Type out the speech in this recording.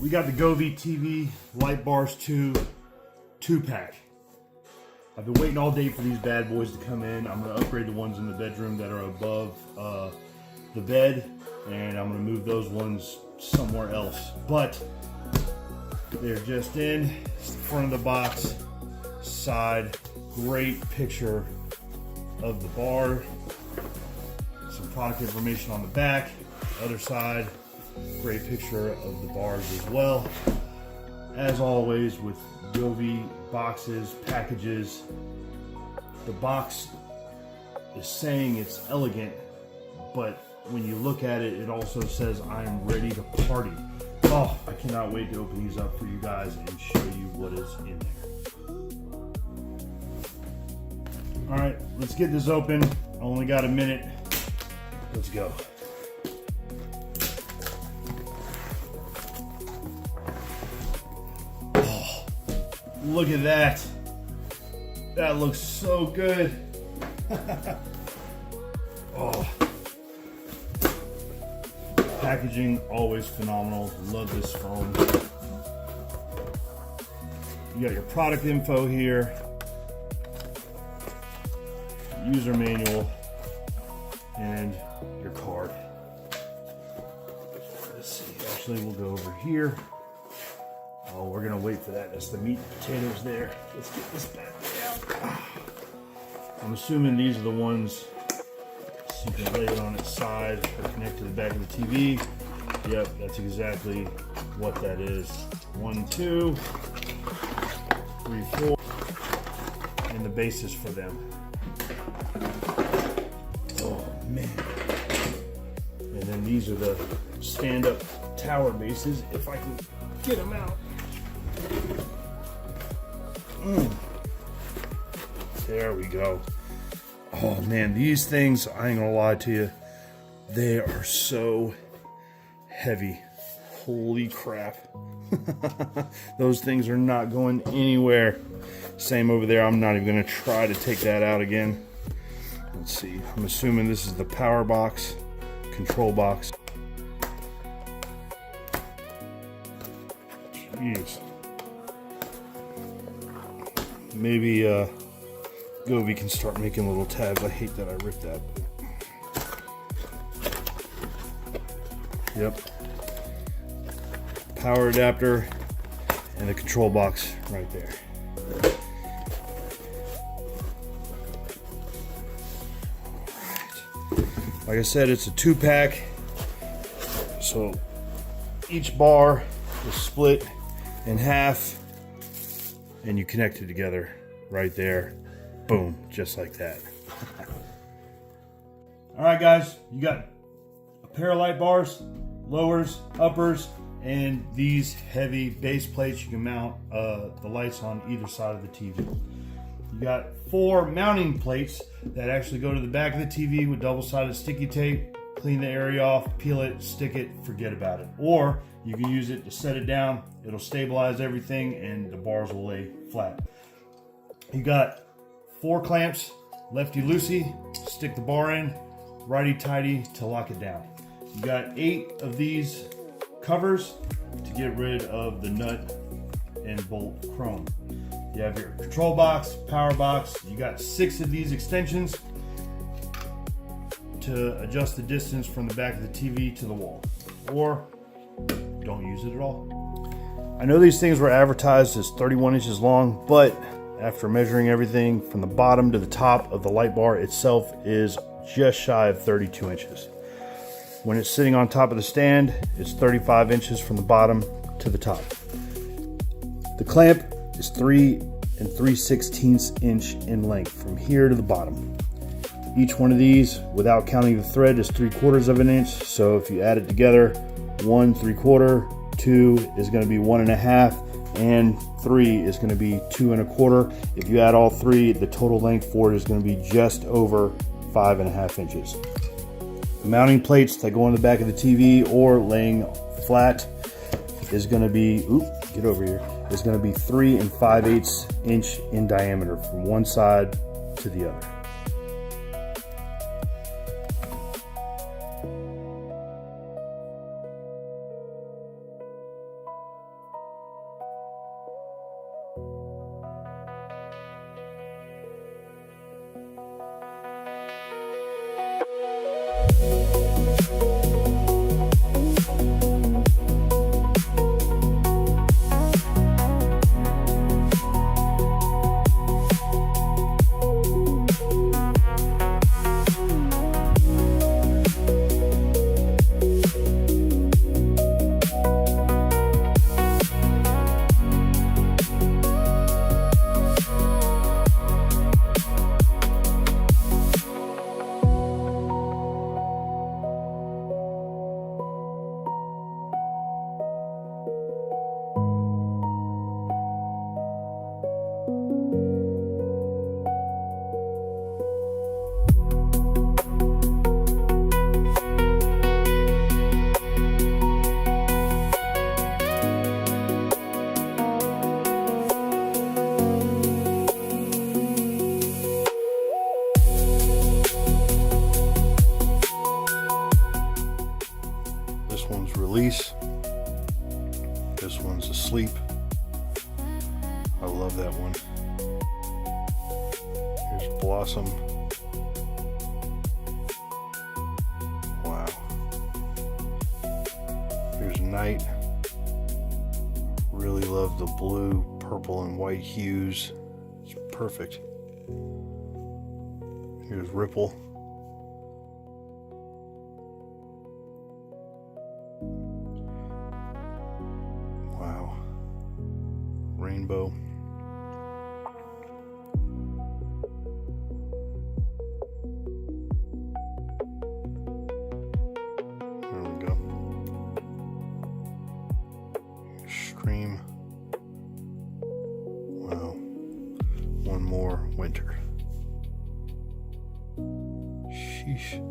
we got the Govee TV Light Bars 2-pack. I've been waiting all day for these bad boys to come in. I'm going to upgrade the ones in the bedroom that are above the bed, and I'm going to move those ones somewhere else. But they're just in. It's the front of the box, side, great picture of the bar, some product information on the back, other side, great picture of the bars as well. As always with Govee boxes, packages, the box is saying it's elegant, but when you look at it, it also says I am ready to party. Oh, I cannot wait to open these up for you guys and show you what is in there. All right, let's get this open. I only got a minute. Let's go. Oh, look at that. That looks so good. Oh. Packaging, always phenomenal. Love this foam. You got your product info here. User manual. And your card. Let's see, actually we'll go over here. Oh, we're gonna wait for that. That's the meat and potatoes there. Let's get this bad boy out. I'm assuming these are the ones so you can lay it on its side or connect to the back of the TV. Yep, that's exactly what that is. 1, 2, 3, 4, and the basis for them. Oh man. And then these are the stand-up tower bases, if I can get them out. There we go. Oh man, these things, I ain't gonna lie to you, they are so heavy. Holy crap. Those things are not going anywhere. Same over there. I'm not even gonna try to take that out again. Let's see, I'm assuming this is the power box, control box. Jeez. Maybe Govee can start making little tabs. I hate that I ripped that. Yep. Power adapter and the control box right there. Like I said, it's a 2-pack, so each bar is split in half and you connect it together right there. Boom, just like that. All right guys, you got a pair of light bars, lowers, uppers, and these heavy base plates you can mount the lights on either side of the TV. You got 4 mounting plates that actually go to the back of the TV with double-sided sticky tape. Clean the area off, peel it, stick it, forget about it. Or you can use it to set it down. It'll stabilize everything and the bars will lay flat. You got 4 clamps, lefty-loosey, stick the bar in, righty-tighty to lock it down. You got 8 of these covers to get rid of the nut and bolt chrome. You have your control box, power box. You got 6 of these extensions to adjust the distance from the back of the TV to the wall, or don't use it at all. I know these things were advertised as 31 inches long, but after measuring everything from the bottom to the top of the light bar itself is just shy of 32 inches. When it's sitting on top of the stand, it's 35 inches from the bottom to the top. The clamp is 3 3/16 inch in length from here to the bottom. Each one of these, without counting the thread, is 3/4 of an inch. So if you add it together, 1 3/4, 2 is going to be 1 1/2, and 3 is going to be 2 1/4. If you add all 3, the total length for it is going to be just over 5 1/2 inches. The mounting plates that go on the back of the TV or laying flat is going to be, get over here, is going to be 3 5/8 inch in diameter from one side to the other. Sleep. I love that one. Here's Blossom. Wow. Here's Night. Really love the blue, purple, and white hues. It's perfect. Here's Ripple. Wow. Rainbow. There we go. Stream. Wow. One more winter. Sheesh.